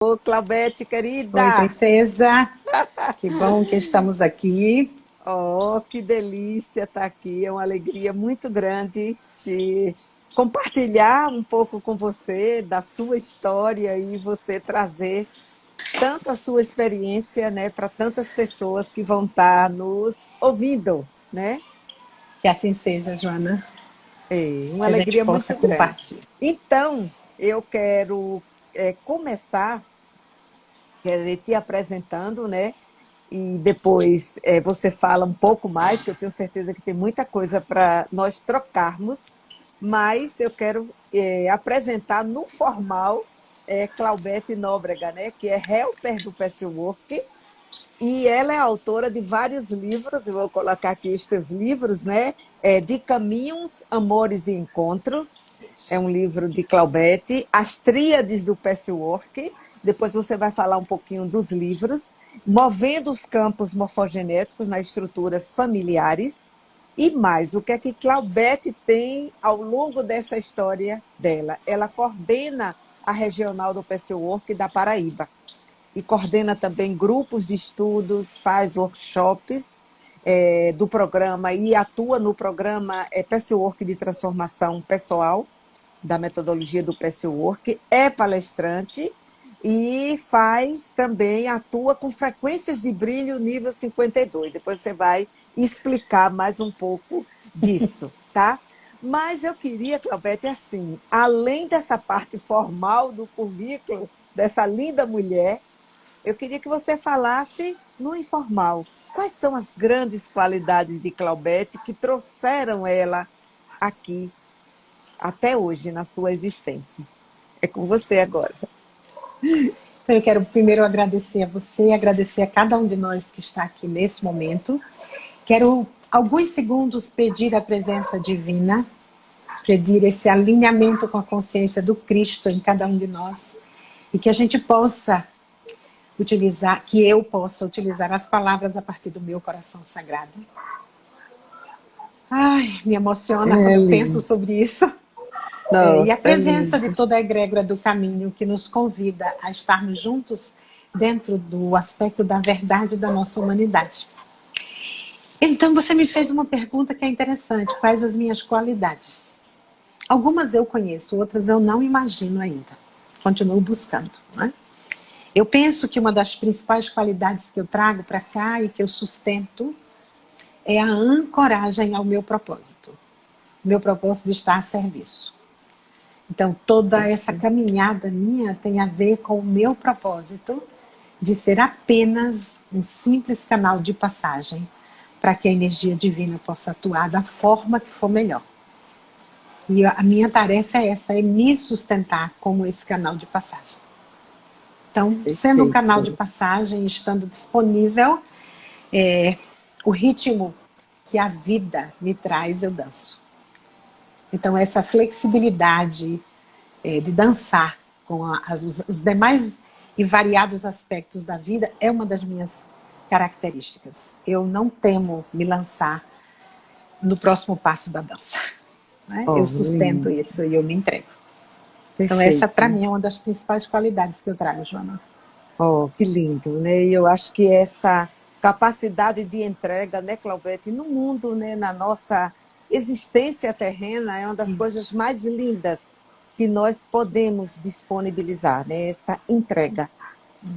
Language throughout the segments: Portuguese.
Ô, Claudete, Oi, querida! princesa. Que bom que estamos aqui. Oh, que delícia estar aqui. É uma alegria muito grande de compartilhar um pouco com você da sua história e você trazer tanto a sua experiência, né, para tantas pessoas que vão estar nos ouvindo, né? Que assim seja, Joana. É uma Que a gente alegria possa muito grande. compartilhar. Então, eu quero começar, querer te apresentando, né? E depois você fala um pouco mais, que eu tenho certeza que tem muita coisa para nós trocarmos, mas eu quero apresentar no formal Claudete Nóbrega, né, que é helper do Patchwork, e ela é autora de vários livros, eu vou colocar aqui os teus livros, né? De Caminhos, Amores e Encontros, é um livro de Claudete, As Tríades do Patchwork, depois você vai falar um pouquinho dos livros, Movendo os Campos Morfogenéticos nas Estruturas Familiares, e mais, o que é que Claudete tem ao longo dessa história dela? Ela coordena a regional do Patchwork da Paraíba e coordena também grupos de estudos, faz workshops do programa e atua no programa Patchwork de Transformação Pessoal, da metodologia do Patchwork, é palestrante e faz também, atua com frequências de brilho nível 52. Depois você vai explicar mais um pouco disso, tá? Mas eu queria, Claudete, assim, além dessa parte formal do currículo, dessa linda mulher, eu queria que você falasse no informal. Quais são as grandes qualidades de Claudete que trouxeram ela aqui até hoje na sua existência? É com você agora. Então, eu quero primeiro agradecer a você, agradecer a cada um de nós que está aqui nesse momento. Quero, alguns segundos, pedir a presença divina, pedir esse alinhamento com a consciência do Cristo em cada um de nós, e que a gente possa utilizar, que eu possa utilizar as palavras a partir do meu coração sagrado. Ai, me emociona quando É eu penso lindo. sobre isso. E a Nossa, é presença de lindo. toda a egrégora do caminho que nos convida a estarmos juntos dentro do aspecto da verdade da nossa humanidade. Então, você me fez uma pergunta que é interessante. Quais as minhas qualidades? Algumas eu conheço, outras eu não imagino ainda. Continuo buscando, né? Eu penso que uma das principais qualidades que eu trago para cá e que eu sustento é a ancoragem ao meu propósito. Meu propósito de estar a serviço. Então, toda essa Perfeito. caminhada minha tem a ver com o meu propósito de ser apenas um simples canal de passagem para que a energia divina possa atuar da forma que for melhor. E a minha tarefa é essa, é me sustentar como esse canal de passagem. Então, sendo um canal de Perfeito. passagem, estando disponível, o ritmo que a vida me traz, eu danço. Então, essa flexibilidade de dançar com os demais e variados aspectos da vida é uma das minhas características. Eu não temo me lançar no próximo passo da dança, né? Eu Oh, sustento lindo. isso e eu me entrego. Então essa para Perfeito. mim é uma das principais qualidades que eu trago, Joana. Oh, que lindo, né? E eu acho que essa capacidade de entrega, né, Claudete, no mundo, né, na nossa existência terrena, é uma das coisas Isso. mais lindas que nós podemos disponibilizar, né? Essa entrega.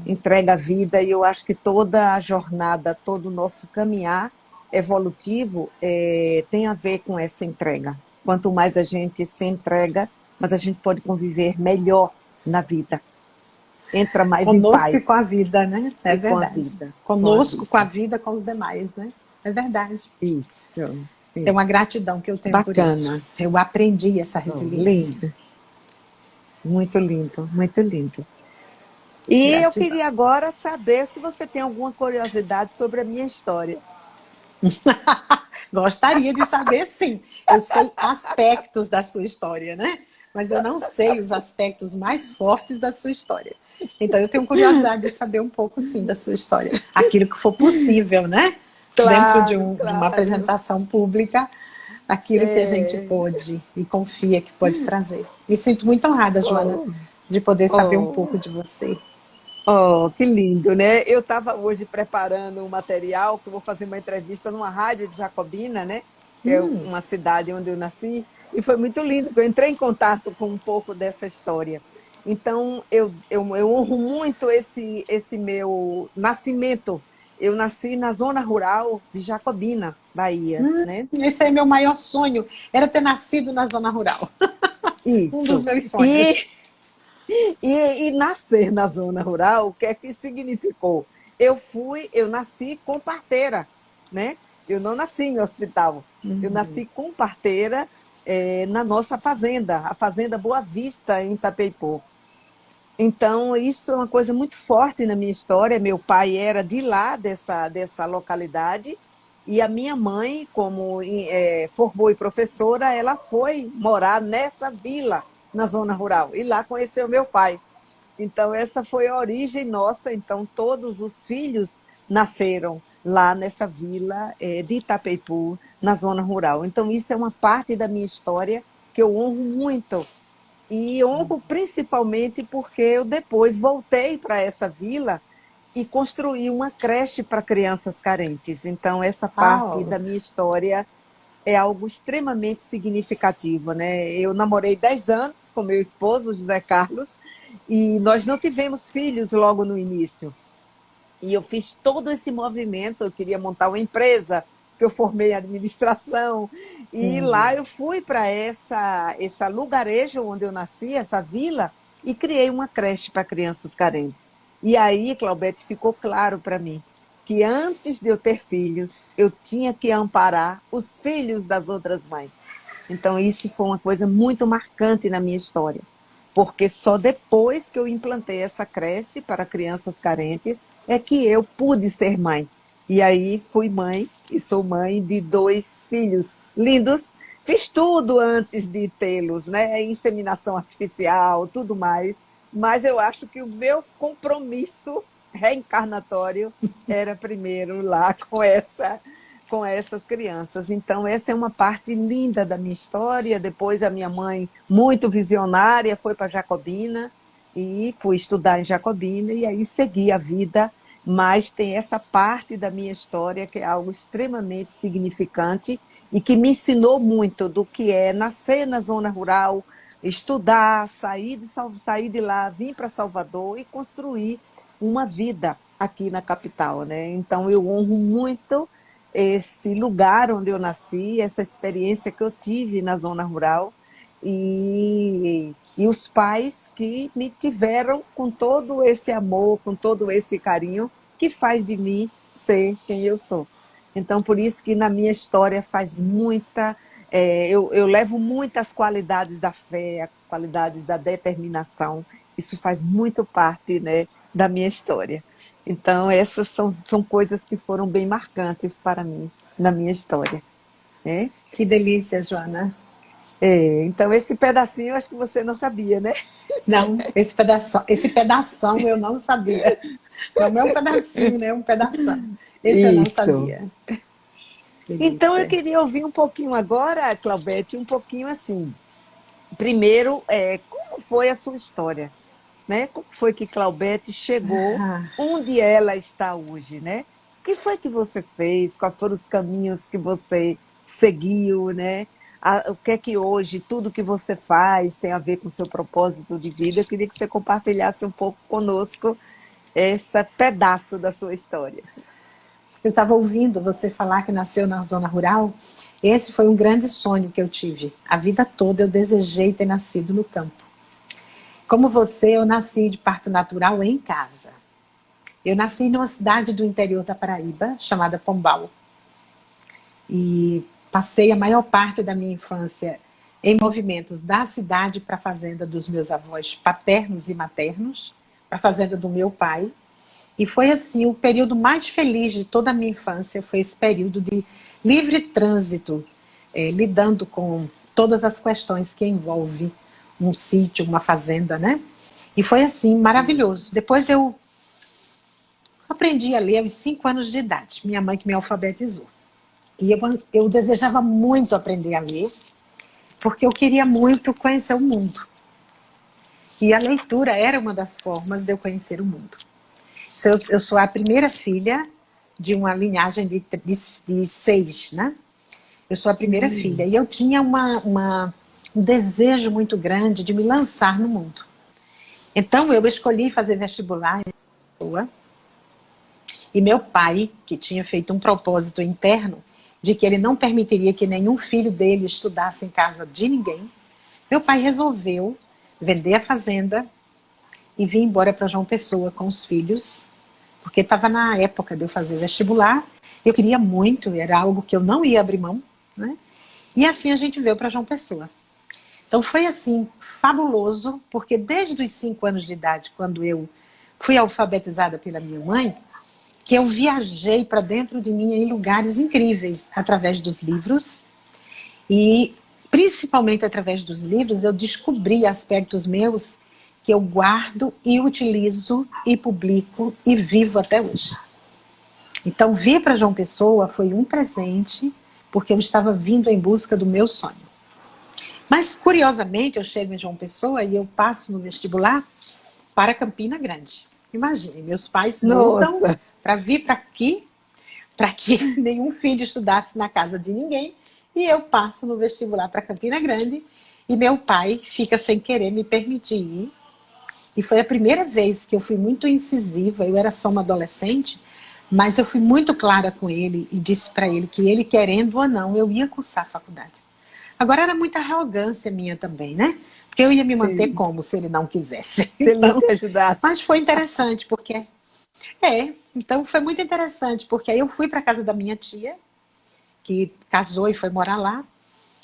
Entrega à vida, e eu acho que toda a jornada, todo o nosso caminhar evolutivo tem a ver com essa entrega. Quanto mais a gente se entrega, mais a gente pode conviver melhor na vida. Entra mais em Conosco e com a paz vida, né? É e com a verdade. vida, com a Conosco, com a vida. vida, com os demais, né? É verdade. Isso. É É. uma gratidão que eu tenho por isso. Bacana. Eu aprendi essa Oh, resiliência. lindo. Muito lindo, muito lindo. E eu Gratidão. queria agora saber se você tem alguma curiosidade sobre a minha história. Gostaria de saber, sim. Eu sei aspectos da sua história, né? Mas eu não sei os aspectos mais fortes da sua história. Então, eu tenho curiosidade de saber um pouco, sim, da sua história. Aquilo que for possível, né? Dentro de, Claro, de uma claro. apresentação pública, aquilo que a gente É. pôde e confia que pode trazer. Me sinto muito honrada, Joana, Oh, de poder saber um pouco oh, de você. Oh, que lindo, né? Eu estava hoje preparando um material que eu vou fazer uma entrevista numa rádio de Jacobina, né? Que é Hum, uma cidade onde eu nasci, e foi muito lindo, porque eu entrei em contato com um pouco dessa história. Então, eu honro muito esse meu nascimento. Eu nasci na zona rural de Jacobina, Bahia, né? esse é meu maior sonho, era ter nascido na zona rural. Um dos Isso. meus sonhos. E e nascer na zona rural, o que é que significou? Eu nasci com parteira, né? Eu não nasci em hospital. Eu nasci com parteira na nossa fazenda, a Fazenda Boa Vista, em Itapeipu. Então, isso é uma coisa muito forte na minha história. Meu pai era de lá, dessa localidade, e a minha mãe, como formou e professora, ela foi morar nessa vila, na zona rural, e lá conheceu meu pai. Então, essa foi a origem nossa. Então, todos os filhos nasceram lá nessa vila de Itapeipu, na zona rural. Então, isso é uma parte da minha história que eu honro muito. E honro principalmente porque eu depois voltei para essa vila e construí uma creche para crianças carentes. Então, essa parte Uau. da minha história é algo extremamente significativo, né? Eu namorei 10 anos com meu esposo, José Carlos, e nós não tivemos filhos logo no início. E eu fiz todo esse movimento, eu queria montar uma empresa, que eu formei em administração, e lá eu fui para essa lugarejo onde eu nasci, essa vila, e criei uma creche para crianças carentes. E aí, Claudete, ficou claro para mim que antes de eu ter filhos, eu tinha que amparar os filhos das outras mães. Então, isso foi uma coisa muito marcante na minha história, porque só depois que eu implantei essa creche para crianças carentes é que eu pude ser mãe. E aí fui mãe e sou mãe de 2 filhos lindos. Fiz tudo antes de tê-los, né? Inseminação artificial, tudo mais. Mas eu acho que o meu compromisso reencarnatório era primeiro lá com essas crianças. Então, essa é uma parte linda da minha história. Depois, a minha mãe, muito visionária, foi para Jacobina e fui estudar em Jacobina e aí segui a vida. Mas tem essa parte da minha história que é algo extremamente significante e que me ensinou muito do que é nascer na zona rural, estudar, sair de lá, vir para Salvador e construir uma vida aqui na capital, né? Então eu honro muito esse lugar onde eu nasci, essa experiência que eu tive na zona rural e os pais que me tiveram com todo esse amor, com todo esse carinho, que faz de mim ser quem eu sou. Então, por isso que na minha história faz muita. Eu levo muitas qualidades da fé, as qualidades da determinação. Isso faz muito parte, né, da minha história. Então, essas são coisas que foram bem marcantes para mim na minha história, né? Que delícia, Joana. Então, esse pedacinho eu acho que você não sabia, né? Não, esse pedação eu não sabia. Não é um pedacinho, né? É um pedação. Esse eu não Isso. sabia. Então, eu Delícia. queria ouvir um pouquinho agora, Claudete, um pouquinho assim. Primeiro, como foi a sua história? Né? Como foi que Claudete chegou Ah, onde ela está hoje, né? O que foi que você fez? Quais foram os caminhos que você seguiu, né? O que é que hoje tudo que você faz tem a ver com o seu propósito de vida? Eu queria que você compartilhasse um pouco conosco esse pedaço da sua história. eu estava ouvindo você falar que nasceu na zona rural. Esse foi um grande sonho que eu tive. A vida toda eu desejei ter nascido no campo. Como você, eu nasci de parto natural em casa. Eu nasci numa cidade do interior da Paraíba, chamada Pombal. E passei a maior parte da minha infância em movimentos da cidade para a fazenda dos meus avós paternos e maternos, para a fazenda do meu pai. E foi assim, o período mais feliz de toda a minha infância foi esse período de livre trânsito, lidando com todas as questões que envolvem um sítio, uma fazenda, né? E foi assim, Sim. maravilhoso. Depois eu aprendi a ler aos 5 anos de idade, minha mãe que me alfabetizou. E eu desejava muito aprender a ler, porque eu queria muito conhecer o mundo. E a leitura era uma das formas de eu conhecer o mundo. Eu sou a primeira filha de uma linhagem de 6, né? Eu sou a primeira filha. E eu tinha um desejo muito grande de me lançar no mundo. Então, eu escolhi fazer vestibular em Pessoa. E meu pai, que tinha feito um propósito interno de que ele não permitiria que nenhum filho dele estudasse em casa de ninguém, meu pai resolveu vender a fazenda e vir embora para João Pessoa com os filhos, porque estava na época de eu fazer vestibular. Eu queria muito, era algo que eu não ia abrir mão, né? E assim a gente veio para João Pessoa. Então foi assim, fabuloso, porque desde os 5 anos de idade, quando eu fui alfabetizada pela minha mãe, que eu viajei para dentro de mim em lugares incríveis, através dos livros. E, principalmente através dos livros, eu descobri aspectos meus que eu guardo e utilizo e publico e vivo até hoje. Então, vir para João Pessoa foi um presente, porque eu estava vindo em busca do meu sonho. Mas, curiosamente, eu chego em João Pessoa e eu passo no vestibular para Campina Grande. Imagine, meus pais mudam para vir para aqui, para que nenhum filho estudasse na casa de ninguém, e eu passo no vestibular para Campina Grande, e meu pai fica sem querer me permitir ir. E foi a primeira vez que eu fui muito incisiva, eu era só uma adolescente, mas eu fui muito clara com ele e disse para ele que ele, querendo ou não, eu ia cursar a faculdade. Agora era muita arrogância minha também, né? Porque eu ia me manter como se ele não quisesse. Se ele não te ajudasse. Mas foi interessante, porque... então foi muito interessante, porque aí eu fui para a casa da minha tia, que casou e foi morar lá,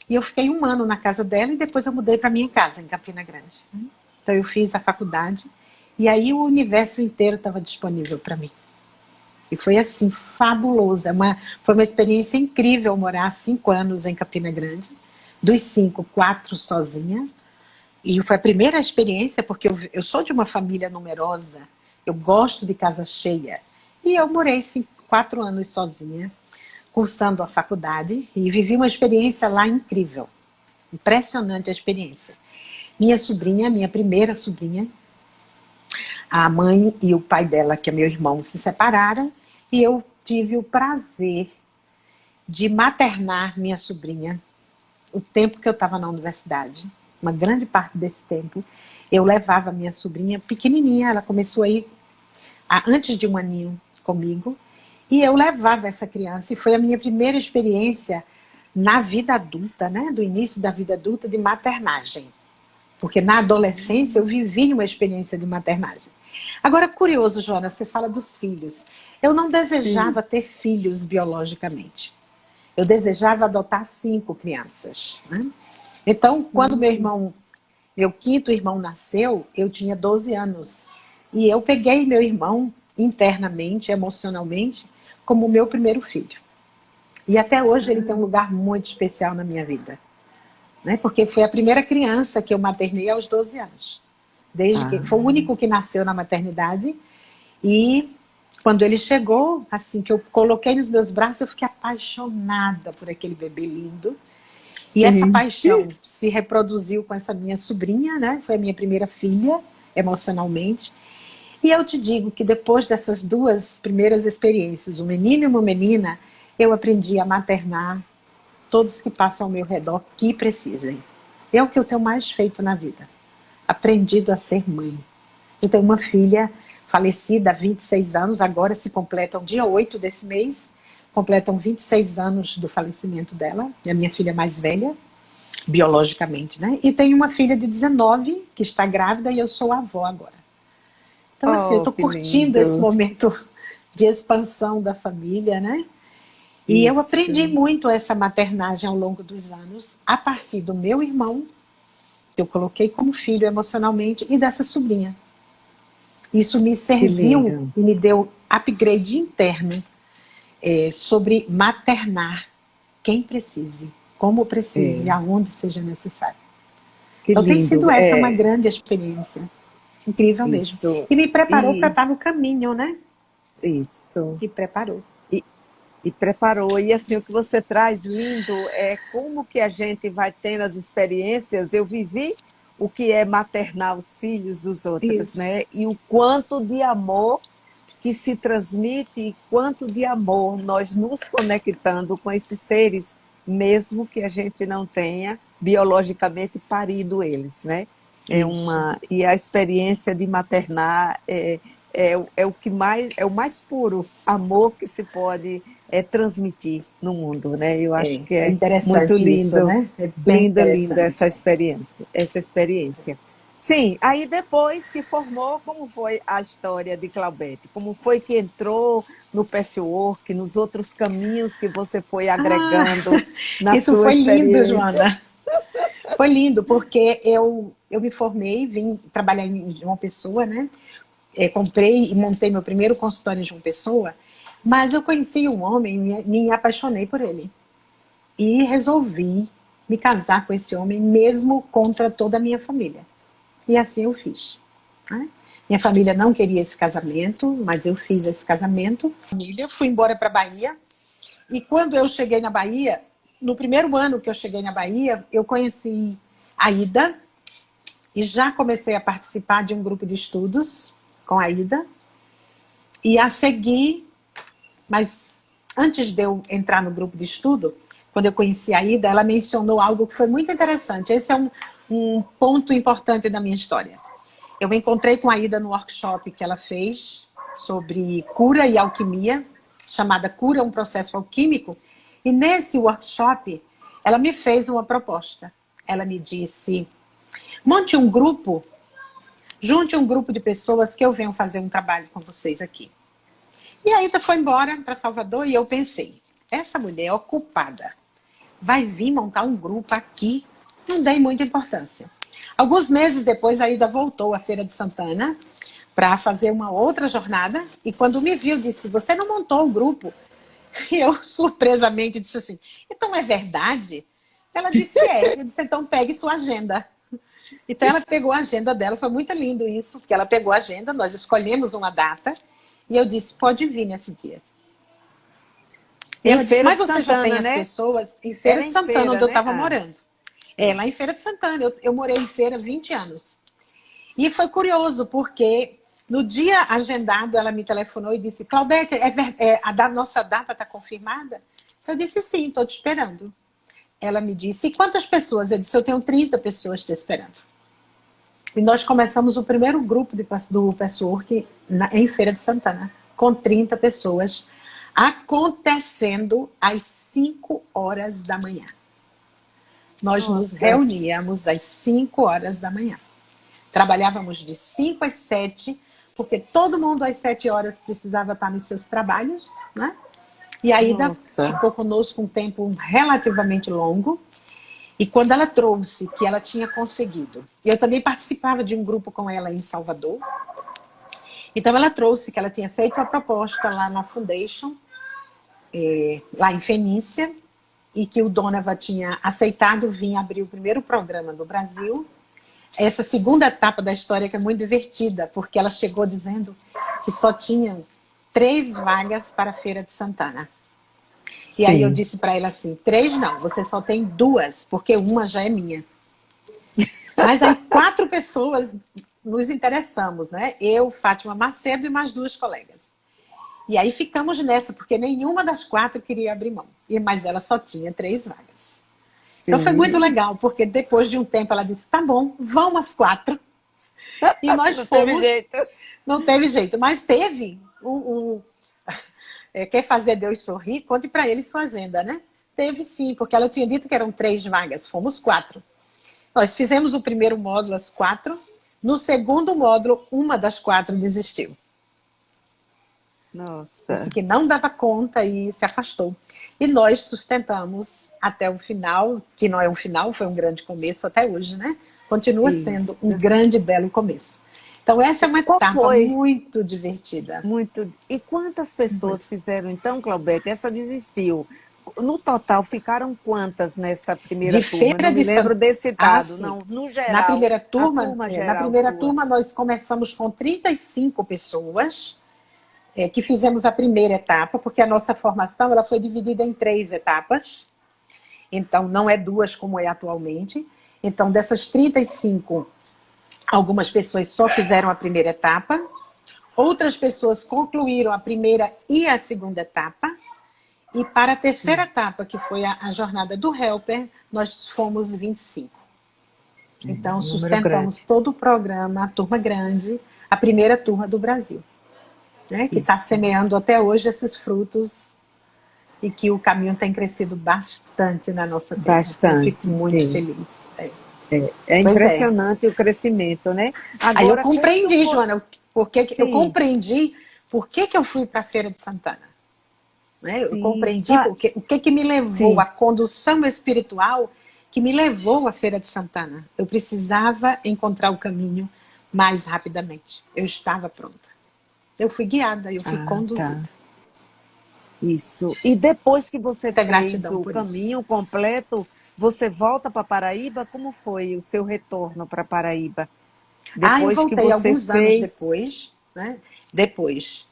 e eu fiquei 1 ano na casa dela, e depois eu mudei para minha casa, em Campina Grande. Então eu fiz a faculdade, e aí o universo inteiro estava disponível para mim. E foi assim, fabuloso. Foi uma experiência incrível morar 5 anos em Campina Grande, dos 5, 4 sozinha. E foi a primeira experiência, porque eu sou de uma família numerosa, eu gosto de casa cheia. E eu morei 4 anos sozinha, cursando a faculdade, e vivi uma experiência lá incrível. Impressionante a experiência. Minha primeira sobrinha, a mãe e o pai dela, que é meu irmão, se separaram, e eu tive o prazer de maternar minha sobrinha o tempo que eu estava na universidade. Uma grande parte desse tempo, eu levava minha sobrinha pequenininha, ela começou a ir antes de 1 aninho comigo, e eu levava essa criança, e foi a minha primeira experiência na vida adulta, né, do início da vida adulta, de maternagem. Porque na adolescência eu vivi uma experiência de maternagem. Agora, curioso, Jonas, você fala dos filhos. Eu não desejava ter filhos biologicamente. Eu desejava adotar 5 crianças, né? Então, quando meu 5º irmão nasceu, eu tinha 12 anos. E eu peguei meu irmão internamente, emocionalmente, como o meu primeiro filho. E até hoje ele tem um lugar muito especial na minha vida, né? Porque foi a primeira criança que eu maternei aos 12 anos. Foi o único que nasceu na maternidade. E quando ele chegou, assim, que eu coloquei nos meus braços, eu fiquei apaixonada por aquele bebê lindo. E essa paixão se reproduziu com essa minha sobrinha, né? Foi a minha primeira filha, emocionalmente. E eu te digo que depois dessas 2 primeiras experiências, um menino e uma menina, eu aprendi a maternar todos que passam ao meu redor que precisem. É o que eu tenho mais feito na vida. Aprendido a ser mãe. Eu tenho uma filha falecida há 26 anos, agora se completam, dia 8 desse mês, completam 26 anos do falecimento dela, é a minha filha mais velha, biologicamente, né? E tenho uma filha de 19, que está grávida, e eu sou avó agora. Então, assim, eu estou curtindo esse momento de expansão da família, né? E eu aprendi muito essa maternagem ao longo dos anos, a partir do meu irmão, que eu coloquei como filho emocionalmente, e dessa sobrinha. Isso me serviu e me deu upgrade interno sobre maternar quem precise, como precise, aonde seja necessário. Então tem sido essa uma grande experiência. Incrível mesmo. E me preparou para estar no caminho, né? Isso. Me preparou. E preparou. E assim, o que você traz lindo é como que a gente vai tendo as experiências. Eu vivi o que é maternar os filhos dos outros, né? E o quanto de amor que se transmite e quanto de amor nós nos conectando com esses seres, mesmo que a gente não tenha biologicamente parido eles, né? Isso. E a experiência de maternar é o que mais, é o mais puro amor que se pode transmitir no mundo, né? Eu acho que É é muito interessante isso, lindo, né? É bem lindo, lindo interessante. essa experiência, essa experiência. Sim, aí depois que formou, como foi a história de Claudete? Como foi que entrou no patchwork, nos outros caminhos que você foi Ah, agregando na isso sua foi lindo, experiência? Joana. Foi lindo, porque eu me formei, vim trabalhar em João Pessoa, né? Comprei e montei meu primeiro consultório em João Pessoa, mas eu conheci um homem e me apaixonei por ele. E resolvi me casar com esse homem, mesmo contra toda a minha família. E assim eu fiz, né? Minha família não queria esse casamento, mas eu fiz esse casamento. Eu fui embora para a Bahia, e quando eu cheguei na Bahia, no primeiro ano que eu cheguei na Bahia, eu conheci a Ida, e já comecei a participar de um grupo de estudos com a Ida, e a seguir, mas antes de eu entrar no grupo de estudo, quando eu conheci a Ida, ela mencionou algo que foi muito interessante. Esse é um ponto importante da minha história. Eu me encontrei com a Ida no workshop que ela fez sobre cura e alquimia, chamada Cura, um processo alquímico, e nesse workshop ela me fez uma proposta. Ela me disse: monte um grupo, junte um grupo de pessoas que eu venho fazer um trabalho com vocês aqui. E a Ida foi embora para Salvador e eu pensei: essa mulher ocupada vai vir montar um grupo aqui? Não dei muita importância. Alguns meses depois, a Ida voltou à Feira de Santana para fazer uma outra jornada, e quando me viu, disse: você não montou o grupo? E eu, surpresamente, disse assim: então é verdade? Ela disse: é. Eu disse: então pegue sua agenda. Então ela pegou a agenda dela, foi muito lindo isso, porque ela pegou a agenda, nós escolhemos uma data, e eu disse: pode vir nesse dia. E Em ela disse: Feira mas de você já tem Santana, as né? pessoas em Feira Era de em Santana, feira, onde eu né? estava morando. Sim. Lá em Feira de Santana. Eu morei em Feira 20 anos. E foi curioso, porque no dia agendado, ela me telefonou e disse: Claudete, nossa data está confirmada? Eu disse: sim, estou te esperando. Ela me disse: e quantas pessoas? Eu disse: eu tenho 30 pessoas te esperando. E nós começamos o primeiro grupo do Patchwork em Feira de Santana, com 30 pessoas, acontecendo às 5 horas da manhã. Nós nos Nossa, reuníamos às 5 horas da manhã. Trabalhávamos de 5 às 7, porque todo mundo às 7 horas precisava estar nos seus trabalhos, né? E a Ida nossa. ficou conosco um tempo relativamente longo. E quando ela trouxe que ela tinha conseguido, eu também participava de um grupo com ela em Salvador. Então ela trouxe que ela tinha feito a proposta lá na Foundation, lá em Fenícia, e que o Donovan tinha aceitado vir abrir o primeiro programa do Brasil. Essa segunda etapa da história que é muito divertida, porque ela chegou dizendo que só tinham 3 vagas para a Feira de Santana. E aí eu Sim. disse para ela assim: 3 não, você só tem 2, porque uma já é minha. Mas aí 4 pessoas nos interessamos, né? Eu, Fátima Macedo e mais 2 colegas. E aí ficamos nessa, porque nenhuma das 4 queria abrir mão. Mas ela só tinha 3 vagas. Então foi muito Sim. legal, porque depois de um tempo ela disse: tá bom, vão as 4. E nós Não teve fomos. jeito. Não teve jeito, mas teve quer fazer Deus sorrir? Conte para ele sua agenda, né? Teve sim, porque ela tinha dito que eram 3 vagas, fomos 4. Nós fizemos o primeiro módulo, as 4. No segundo módulo, uma das 4 desistiu. Disse Nossa, que não dava conta e se afastou. E nós sustentamos até o final, que não é um final, foi um grande começo até hoje, né? Continua sendo um isso. grande e belo começo. Então, essa é uma Qual etapa foi muito divertida. muito. E quantas pessoas Muito. fizeram então, Claudete? Essa desistiu. No total, ficaram quantas nessa primeira De turma? Não Feira me de lembro Santana. desse Ah, dado. sim. Não, no geral, a turma Na geral primeira sua. turma nós começamos com 35 pessoas, que fizemos a primeira etapa, porque a nossa formação ela foi dividida em 3 etapas. Então, não é 2 como é atualmente. Então, dessas 35, algumas pessoas só fizeram a primeira etapa, outras pessoas concluíram a primeira e a segunda etapa. E para a terceira etapa, que foi a jornada do Helper, nós fomos 25. Então, sustentamos todo o programa, a turma grande, a primeira turma do Brasil, né? Que está semeando até hoje esses frutos e que o caminho tem crescido bastante na nossa terra. Bastante. Eu fico muito feliz. É impressionante o crescimento, né? Agora, aí eu compreendi, Joana, eu compreendi por que eu fui para a Feira de Santana. Né? Eu compreendi o que me levou, a condução espiritual que me levou à Feira de Santana. Eu precisava encontrar o caminho mais rapidamente. Eu estava pronta. Eu fui guiada, eu fui conduzida. Tá. Isso. E depois que você fez o caminho completo, você volta para Paraíba? Como foi o seu retorno para Paraíba? Eu voltei alguns anos depois, né? Depois.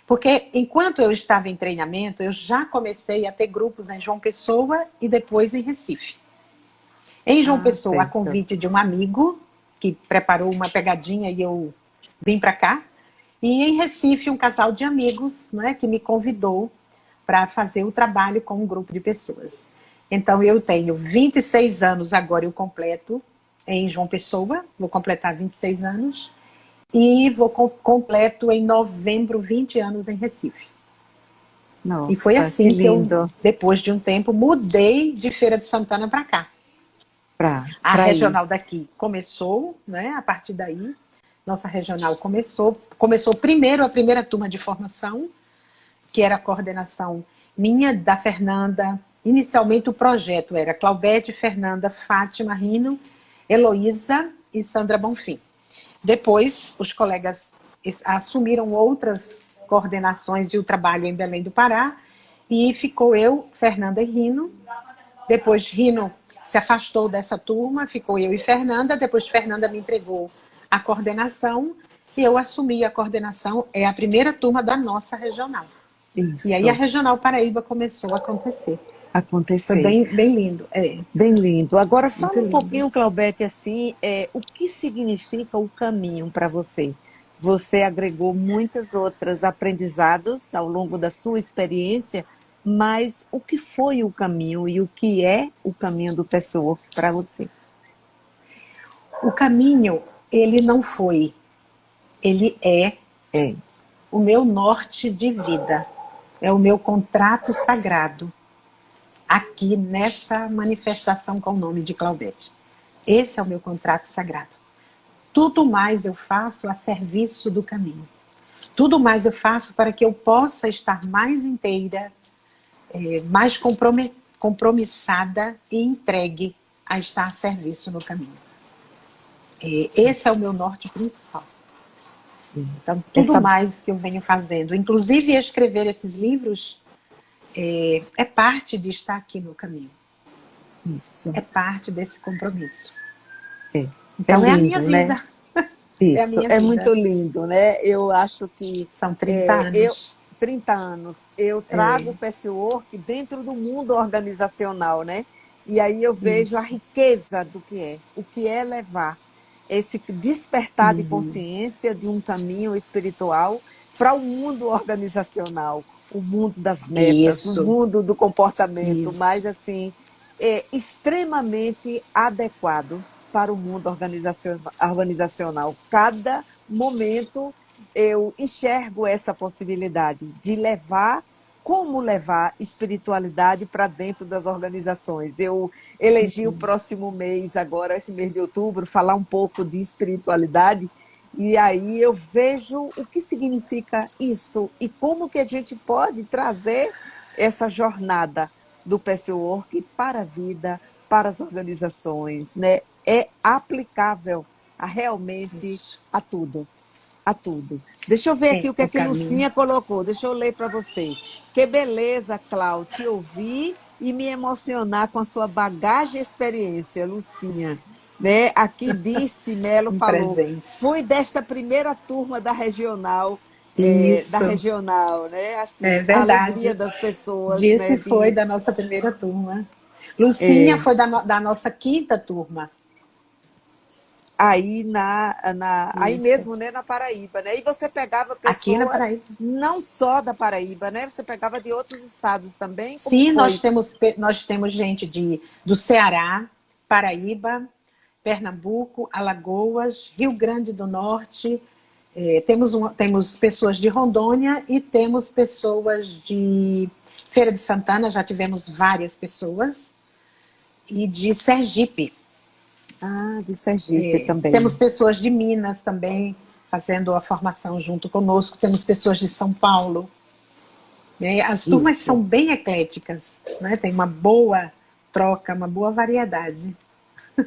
Porque enquanto eu estava em treinamento, eu já comecei a ter grupos em João Pessoa e depois em Recife. Em João Pessoa, a convite de um amigo que preparou uma pegadinha e eu vim para cá. E em Recife, um casal de amigos, né, que me convidou para fazer o trabalho com um grupo de pessoas. Então, eu tenho 26 anos agora, eu completo em João Pessoa, vou completar 26 anos. E vou completo em novembro 20 anos em Recife. Nossa, e foi assim que eu, depois de um tempo, mudei de Feira de Santana para cá. A regional daqui começou, né? A partir daí, nossa regional começou primeiro a primeira turma de formação, que era a coordenação minha, da Fernanda. Inicialmente o projeto era Claudete, Fernanda, Fátima, Rino, Heloísa e Sandra Bonfim. Depois, os colegas assumiram outras coordenações e o trabalho em Belém do Pará, e ficou eu, Fernanda e Rino. Depois, Rino se afastou dessa turma, ficou eu e Fernanda. Depois, Fernanda me entregou a coordenação e eu assumi a coordenação. É a primeira turma da nossa regional. Isso. E aí a Regional Paraíba começou a acontecer. Foi bem lindo. Bem lindo. Agora, fala um pouquinho, Claudete, assim, o que significa o caminho para você? Você agregou muitos outros aprendizados ao longo da sua experiência, mas o que foi o caminho e o que é o caminho do Pessoa para você? O caminho, ele não foi, ele é o meu norte de vida, é o meu contrato sagrado. Aqui nessa manifestação com o nome de Claudete. Esse é o meu contrato sagrado. Tudo mais eu faço a serviço do caminho. Tudo mais eu faço para que eu possa estar mais inteira, mais compromissada e entregue a estar a serviço no caminho. Esse é o meu norte principal. Então, tudo mais que eu venho fazendo, inclusive escrever esses livros, é parte de estar aqui no caminho. Isso. É parte desse compromisso. Então lindo, é a minha vida. Né? Isso, é muito lindo, né? Eu acho que... São 30 anos. 30 anos. Eu trago o Pessowork dentro do mundo organizacional, né? E aí eu vejo a riqueza do que é. O que é levar esse despertar de consciência de um caminho espiritual para o mundo organizacional. O mundo das metas, o mundo do comportamento, mas assim, extremamente adequado para o mundo organizacional. Cada momento eu enxergo essa possibilidade de levar, como levar espiritualidade para dentro das organizações. Eu elegi o próximo mês, agora esse mês de outubro, falar um pouco de espiritualidade. E aí eu vejo o que significa isso e como que a gente pode trazer essa jornada do Pessowork para a vida, para as organizações, né? É aplicável realmente a tudo. A tudo. Deixa eu ver aqui o que a Lucinha colocou. Deixa eu ler para você. Que beleza, Clau, te ouvir e me emocionar com a sua bagagem e experiência, Lucinha. Né? Aqui disse, Melo falou, fui desta primeira turma da regional, né? Assim, a alegria das pessoas. Disse, né? Foi da nossa primeira turma. Lucinha foi da nossa quinta turma. aí aí Isso. mesmo, né, na Paraíba, né? E você pegava Aqui na pessoas Paraíba. não só da Paraíba, né? Você pegava de outros estados também? Como Sim, foi? nós temos gente do Ceará, Paraíba, Pernambuco, Alagoas, Rio Grande do Norte, temos pessoas de Rondônia e temos pessoas de Feira de Santana, já tivemos várias pessoas, e de Sergipe. Ah, de Sergipe Temos também. pessoas de Minas também fazendo a formação junto conosco, temos pessoas de São Paulo. Né? As turmas Isso. são bem ecléticas, né? Tem uma boa troca, uma boa variedade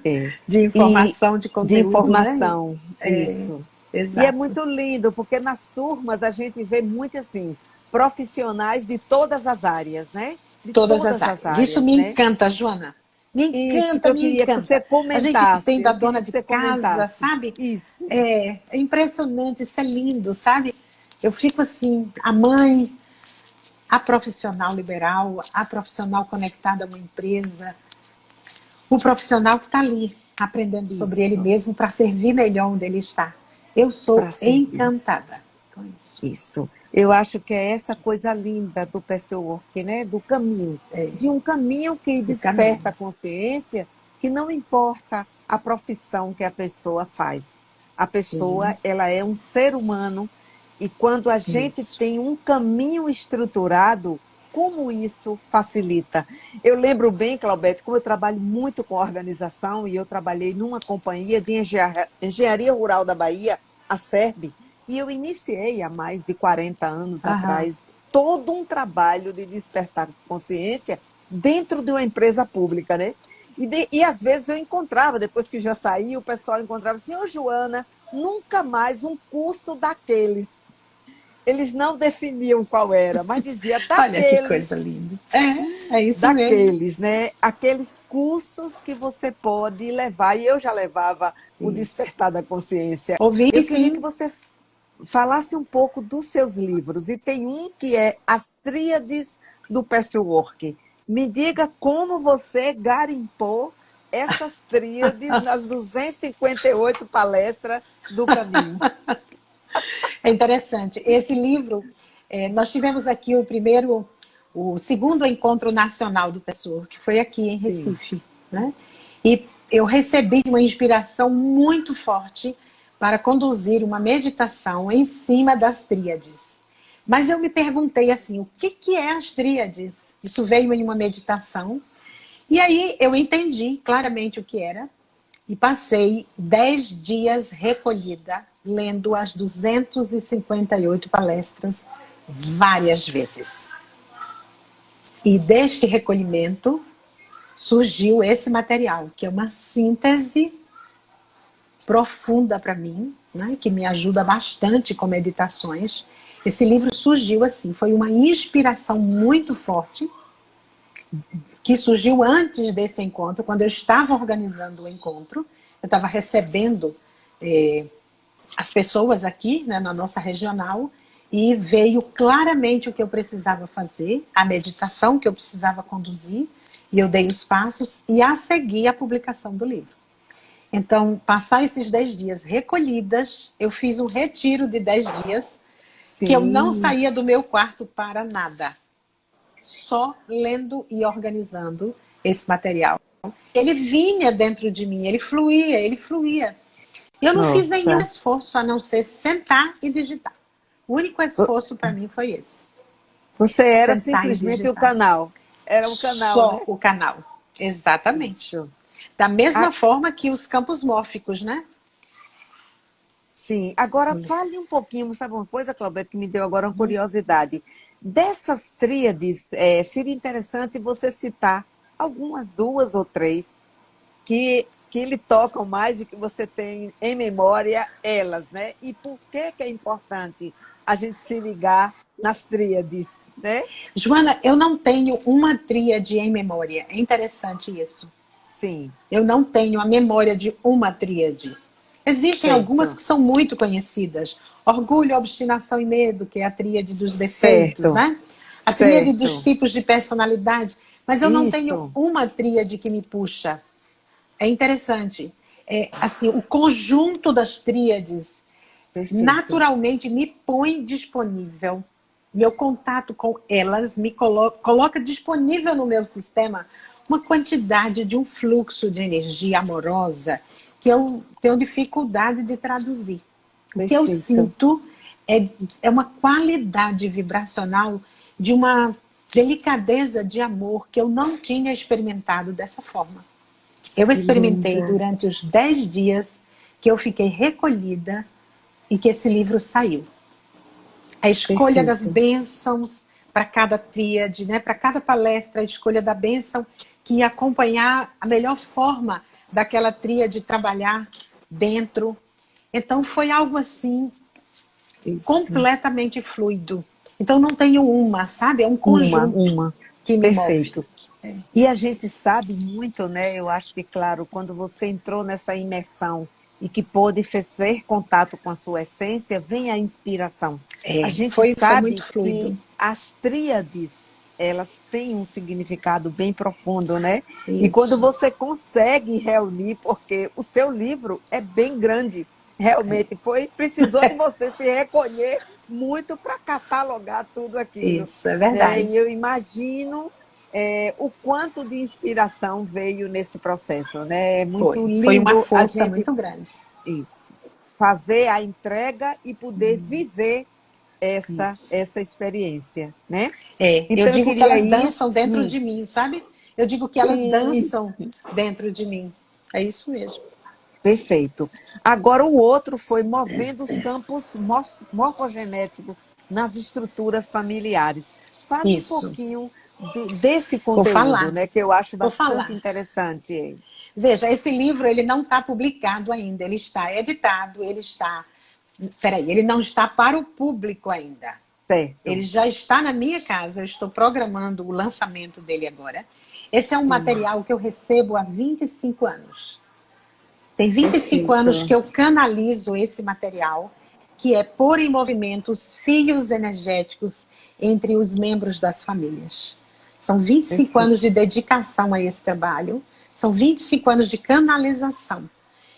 É. de E informação, de de conteúdo, né? informação, É, isso. E é exato. muito lindo, porque nas turmas a gente vê muito assim, profissionais de todas as áreas, né? De Todas as todas as áreas. Isso áreas, me né? encanta, Joana. Me Isso que encanta, eu me queria que você encanta. A gente comentasse, tem da eu queria dona que de você casa, comentasse. sabe? Isso, É impressionante, isso é lindo, sabe? Eu fico assim, a mãe, a profissional liberal, a profissional conectada a uma empresa, o profissional que está ali aprendendo sobre ele isso, mesmo para servir melhor onde ele está. Eu sou para servir. encantada com isso. Isso. Eu acho que é essa coisa linda do Work, né? Do caminho. É, De um caminho que do caminho. desperta a consciência, que não importa a profissão que a pessoa faz. A pessoa, Sim, ela é um ser humano e quando a gente isso. tem um caminho estruturado, como isso facilita? Eu lembro bem, Claudete, como eu trabalho muito com organização e eu trabalhei numa companhia de engenharia rural da Bahia, a SERB, e eu iniciei há mais de 40 anos Aham. atrás todo um trabalho de despertar consciência dentro de uma empresa pública, né? E às vezes eu encontrava, depois que já saí, o pessoal encontrava assim, ô Joana, nunca mais um curso daqueles. Eles não definiam qual era, mas dizia Olha que coisa linda. É isso mesmo. daqueles, né? Aqueles cursos que você pode levar, e eu já levava o Isso. Despertar da Consciência. Ouvi Eu queria que sim. você falasse um pouco dos seus livros, e tem um que é As Tríades do Work. Me diga como você garimpou essas tríades nas 258 palestras do caminho. É interessante. Esse livro, nós tivemos aqui o segundo encontro nacional do Pessoa, que foi aqui em Sim. Recife, né? E eu recebi uma inspiração muito forte para conduzir uma meditação em cima das tríades. Mas eu me perguntei assim, o que é as tríades? Isso veio em uma meditação. E aí eu entendi claramente o que era e passei 10 dias recolhida, lendo as 258 palestras várias vezes. E deste recolhimento surgiu esse material, que é uma síntese profunda para mim, né, que me ajuda bastante com meditações. Esse livro surgiu assim, foi uma inspiração muito forte, que surgiu antes desse encontro, quando eu estava organizando o encontro, eu estava recebendo as pessoas aqui, né, na nossa regional, e veio claramente o que eu precisava fazer, a meditação que eu precisava conduzir, e eu dei os passos, e a seguir a publicação do livro. Então, passar esses 10 dias recolhidas, eu fiz um retiro de 10 dias, que eu não Sim. saía do meu quarto para nada, só lendo e organizando esse material. Ele vinha dentro de mim, ele fluía, ele fluía. Eu não fiz nenhum Nossa. esforço a não ser sentar e digitar. O único esforço para mim foi esse. Você era Sentar e simplesmente o digitar. canal. Era o canal, Só né? o canal. Exatamente. Isso. Da mesma Ah, forma que os campos mórficos, né? sim. Agora, fale um pouquinho, sabe uma coisa, Claudete, que me deu agora uma curiosidade. Dessas tríades, seria interessante você citar algumas, duas ou três, que lhe tocam mais e que você tem em memória elas, né? E por que é importante a gente se ligar nas tríades, né? Joana, eu não tenho uma tríade em memória. É interessante isso. Sim, Eu não tenho a memória de uma tríade. Existem algumas certo, que são muito conhecidas. Orgulho, obstinação e medo, que é a tríade dos defeitos, certo, né? A tríade dos certo. tipos de personalidade. Mas eu não tenho Isso, uma tríade que me puxa. É interessante. assim, o conjunto das tríades Perfeito. naturalmente me põe disponível. Meu contato com elas me coloca disponível no meu sistema uma quantidade de um fluxo de energia amorosa que eu tenho dificuldade de traduzir. O que eu Perfeito. sinto é uma qualidade vibracional de uma delicadeza de amor que eu não tinha experimentado dessa forma. Eu Que experimentei lindo. durante os 10 dias que eu fiquei recolhida e que esse livro saiu. A escolha das Perfeito. bênçãos para cada tríade, né? Para cada palestra, a escolha da bênção que ia acompanhar a melhor forma daquela tríade trabalhar dentro. Então foi algo assim Isso. completamente fluido. Então não tenho uma, sabe? É um Uma, conjunto uma. que me move. Perfeito. E a gente sabe muito, né? Eu acho que, claro, quando você entrou nessa imersão e que pôde fazer contato com a sua essência, vem a inspiração. A gente Foi muito sabe que fluido. as tríades, elas têm um significado bem profundo, né? E quando Isso. você consegue reunir, porque o seu livro é bem grande, realmente precisou de você se recolher muito para catalogar tudo aquilo, Isso, é né? verdade. E eu imagino o quanto de inspiração veio nesse processo, né? É muito Foi uma lindo a força gente muito grande. isso, fazer a entrega e poder viver Isso. essa experiência, né? Eu Então eu digo que queria elas dançam isso. dentro de mim, sabe? Eu digo que elas Sim, dançam dentro de mim. É isso mesmo. perfeito. Agora o outro foi movendo os campos morfogenéticos nas estruturas familiares. Fale um Isso. pouquinho desse Vou conteúdo, falar. né? Que eu acho Vou bastante falar. interessante. Veja, esse livro ele não está publicado ainda. Ele está editado, ele está... Peraí, ele não está para o público ainda. Ele Certo. já está na minha casa, eu estou programando o lançamento dele agora. Esse é um Sim, material que eu recebo há 25 anos. Tem 25 anos perfeito. que eu canalizo esse material, que é pôr em movimento os fios energéticos entre os membros das famílias. São 25 Perfeito. anos de dedicação a esse trabalho, são 25 anos de canalização.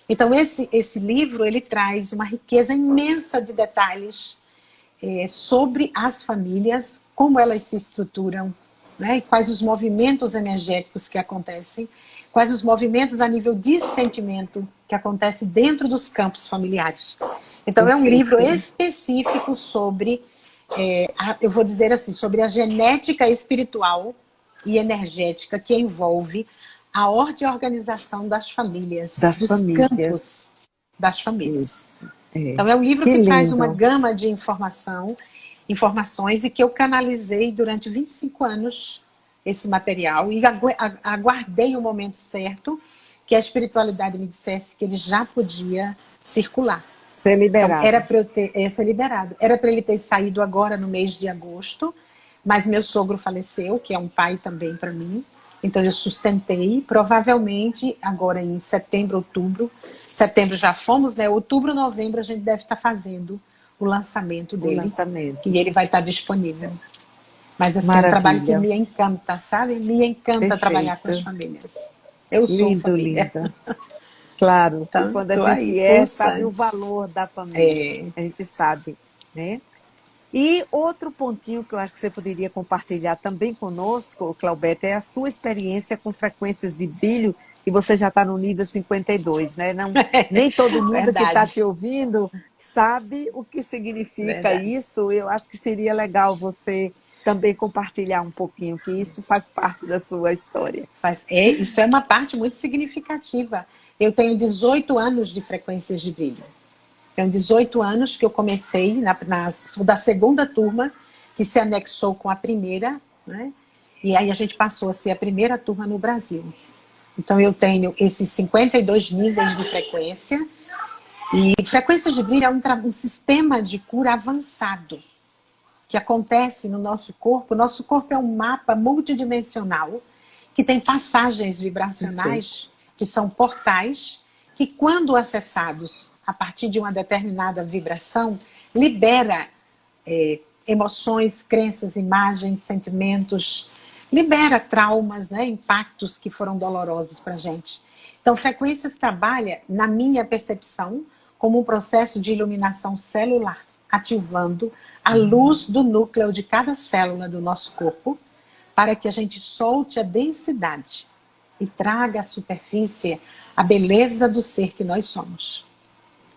Então, esse livro, ele traz uma riqueza imensa de detalhes sobre as famílias, como elas se estruturam, né? E quais os movimentos energéticos que acontecem, quais os movimentos a nível de sentimento que acontecem dentro dos campos familiares. Então é um livro Perfeito. específico sobre, eu vou dizer assim, sobre a genética espiritual e energética que envolve a ordem e organização das famílias, Das dos famílias. campos das famílias. Isso. É. Então é um livro Que que traz uma lindo. gama de informações e que eu canalizei durante 25 anos esse material e aguardei o momento certo que a espiritualidade me dissesse que ele já podia circular. Ser Então era liberado. para eu ser liberado. Era para ele ter saído agora no mês de agosto, mas meu sogro faleceu, que é um pai também para mim. Então eu sustentei, provavelmente agora em setembro, outubro. Setembro já fomos, né? Outubro, novembro a gente deve estar fazendo o lançamento O dele lançamento. e ele vai estar disponível. Mas assim, é um trabalho que Maravilha. me encanta, sabe? Me encanta trabalhar com as Perfeito. famílias. Eu sou Lindo, família. linda. Claro, que Então, quando a estou aí, gente sabe o pulsante. valor da família. É, A gente sabe, né? E outro pontinho que eu acho que você poderia compartilhar também conosco, Claudete, é a sua experiência com frequências de brilho, que você já está no nível 52, né? Não, nem todo mundo que está verdade, te ouvindo sabe o que significa verdade. isso. Eu acho que seria legal você também compartilhar um pouquinho, que isso faz parte da sua história. Isso é uma parte muito significativa. Eu tenho 18 anos de frequências de brilho. Tenho 18 anos que eu comecei, sou da segunda turma, que se anexou com a primeira, né? E aí a gente passou a ser a primeira turma no Brasil. Então eu tenho esses 52 níveis de frequência. E frequências de brilho é um sistema de cura avançado que acontece no nosso corpo. Nosso corpo é um mapa multidimensional que tem passagens Perfeito. vibracionais, que são portais, que quando acessados a partir de uma determinada vibração, libera emoções, crenças, imagens, sentimentos, libera traumas, né, impactos que foram dolorosos para a gente. Então, frequências trabalha, na minha percepção, como um processo de iluminação celular, ativando a luz do núcleo de cada célula do nosso corpo, para que a gente solte a densidade e traga à superfície a beleza do ser que nós somos.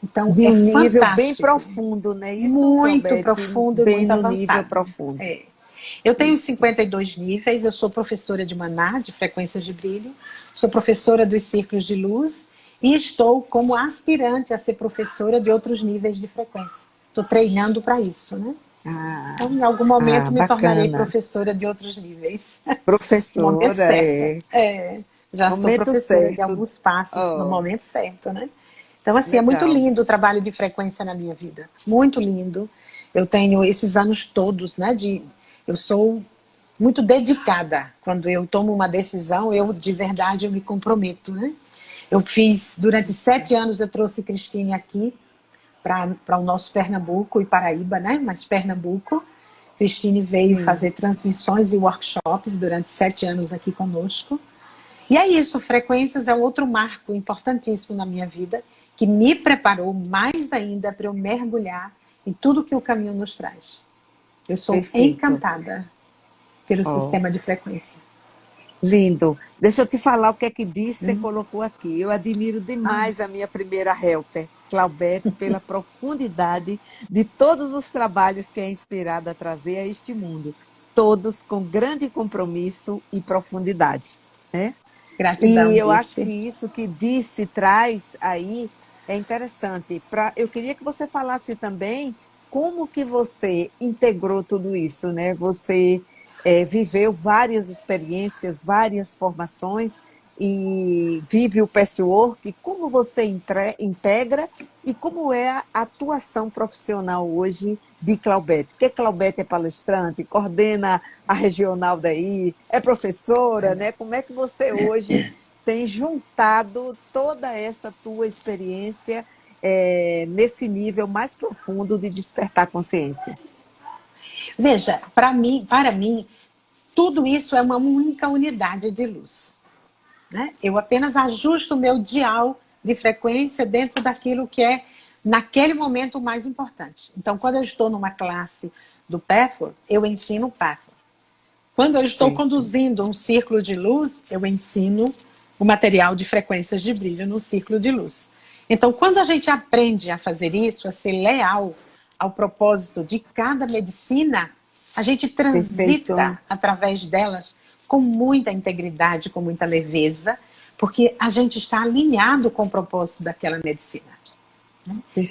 Então, De é um nível bem fantástico. profundo, né? Isso, Muito Claudete, profundo e bem muito no nível avançado. profundo. É. Eu tenho Isso. 52 níveis, eu sou professora de Maná, de frequências de brilho, sou professora dos círculos de luz e estou como aspirante a ser professora de outros níveis de frequência. Estou treinando para isso, né? Ah, Então, em algum momento me tornarei bacana. professora de outros níveis. No momento Professora, certo. é. Já sou Momento professora de certo. alguns passos no Oh, momento certo, né? Então, assim, é muito legal. lindo o trabalho de frequência na minha vida. Muito lindo. Eu tenho esses anos todos, né? Eu sou muito dedicada. Quando eu tomo uma decisão, eu de verdade eu me comprometo, né? Eu fiz, durante Isso. 7 anos, eu trouxe Cristine aqui para o nosso Pernambuco e Paraíba, né? Mas Pernambuco. Cristine veio Sim, fazer transmissões e workshops durante 7 anos aqui conosco. E é isso, frequências é outro marco importantíssimo na minha vida, que me preparou mais ainda para eu mergulhar em tudo que o caminho nos traz. Eu sou perfeito. encantada pelo Oh, sistema de frequência. lindo. Deixa eu te falar o que é que disse, você colocou aqui. Eu admiro Ah, demais a minha primeira helper, Claudete, pela profundidade de todos os trabalhos que é inspirada a trazer a este mundo, todos com grande compromisso e profundidade, né? gratidão, E eu acho que disse. isso que disse traz aí é interessante. Eu queria que você falasse também como que você integrou tudo isso, né? Você viveu várias experiências, várias formações e vive o patchwork. Como você integra e como é a atuação profissional hoje de Claudete? Porque Claudete é palestrante, coordena a regional daí, é professora, né? Como é que você hoje tem juntado toda essa tua experiência nesse nível mais profundo de despertar consciência? Veja, para mim, tudo isso é uma única unidade de luz. Né? Eu apenas ajusto o meu dial de frequência dentro daquilo que é, naquele momento, o mais importante. Então, quando eu estou numa classe do Pathward, eu ensino o Pathward. Quando eu estou Perfeito, conduzindo um círculo de luz, eu ensino o material de frequências de brilho no círculo de luz. Então, quando a gente aprende a fazer isso, a ser leal ao propósito de cada medicina, a gente perfeito, transita através delas com muita integridade, com muita leveza, porque a gente está alinhado com o propósito daquela medicina.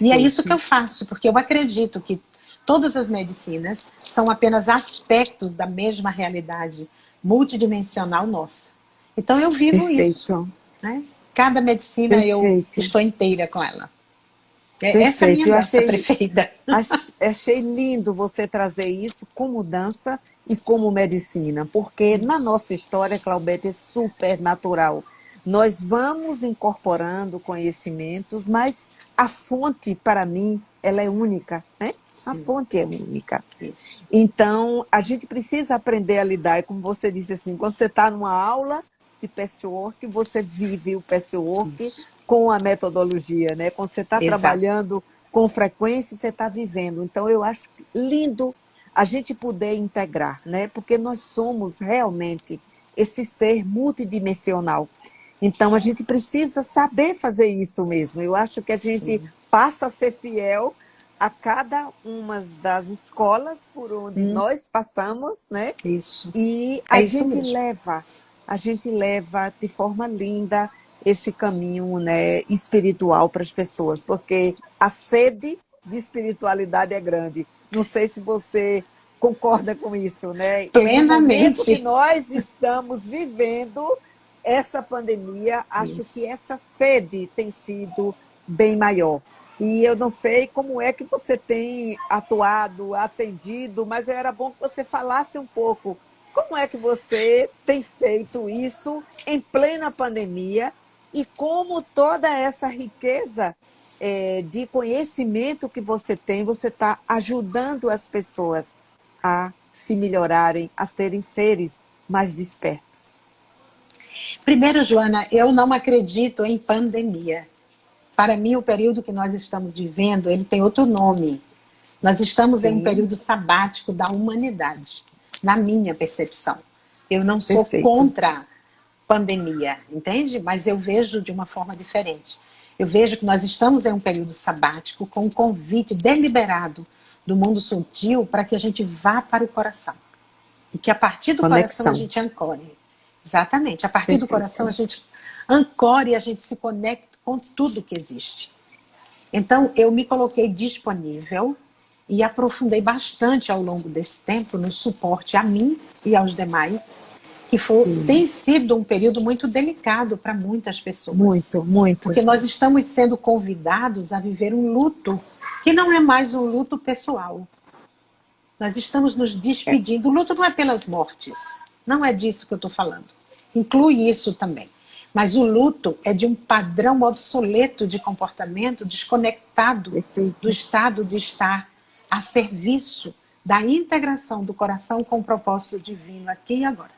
E é isso que eu perfeito, faço, porque eu acredito que todas as medicinas são apenas aspectos da mesma realidade multidimensional nossa. Então eu vivo isso. perfeito, Né? Cada medicina eu perfeito, estou inteira com ela. Essa é a perfeito. minha Eu dança preferida. achei lindo você trazer isso como dança e como medicina, porque na Isso. nossa história, Claudete, é super natural. Nós vamos incorporando conhecimentos, mas a fonte, para mim, ela é única, né? A Sim, fonte é única. isso. Então, a gente precisa aprender a lidar, e como você disse assim, quando você está numa aula de patchwork, você vive o patchwork Isso. com a metodologia, né? Quando você está Exato. trabalhando com frequência, você está vivendo. Então, eu acho lindo a gente poder integrar, né? Porque nós somos realmente esse ser multidimensional. Então, a gente precisa saber fazer isso mesmo. Eu acho que a gente Sim. passa a ser fiel a cada uma das escolas por onde nós passamos, né? Isso. E É isso mesmo. a gente leva de forma linda esse caminho, né, espiritual para as pessoas, porque a sede de espiritualidade é grande. Não sei se você concorda com isso, né? E no momento que Plenamente. nós estamos vivendo essa pandemia, acho que Isso. essa sede tem sido bem maior. E eu não sei como é que você tem atuado, atendido, mas era bom que você falasse um pouco como é que você tem feito isso em plena pandemia e como toda essa riqueza de conhecimento que você está ajudando as pessoas a se melhorarem, a serem seres mais despertos. Primeiro, Joana, eu não acredito em pandemia. Para mim, o período que nós estamos vivendo, ele tem outro nome. Nós estamos em um Sim, período sabático da humanidade, na minha percepção. Eu não sou perfeito. contra pandemia, entende? Mas eu vejo de uma forma diferente. Eu vejo que nós estamos em um período sabático com um convite deliberado do mundo sutil para que a gente vá para o coração. E que a partir do coração a Conexão. gente ancore. Exatamente. A partir do coração a Perfeito. gente ancore e a gente se conecta com tudo que existe. Então, eu me coloquei disponível e aprofundei bastante ao longo desse tempo no suporte a mim e aos demais, que Sim. tem sido um período muito delicado para muitas pessoas. Muito, muito. Porque nós estamos sendo convidados a viver um luto que não é mais um luto pessoal. Nós estamos nos É, despedindo. O luto não é pelas mortes. Não é disso que eu estou falando. Inclui isso também. Mas o luto é de um padrão obsoleto de comportamento desconectado do perfeito. estado de estar a serviço da integração do coração com o propósito divino aqui e agora.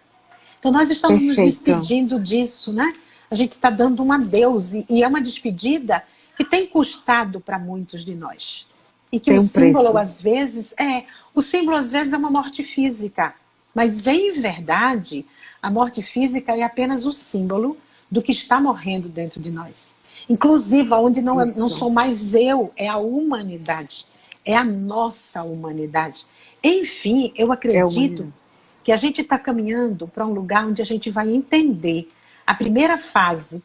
Então nós estamos nos Perfeito. despedindo disso, né? A gente está dando um adeus e é uma despedida que tem custado para muitos de nós. E que Tem um preço. o símbolo às vezes é uma morte física, mas em verdade, a morte física é apenas o símbolo do que está morrendo dentro de nós. Inclusive, onde não Isso. sou mais eu, é a humanidade, é a nossa humanidade. Enfim, eu É a acredito humanidade. que a gente está caminhando para um lugar onde a gente vai entender a primeira frase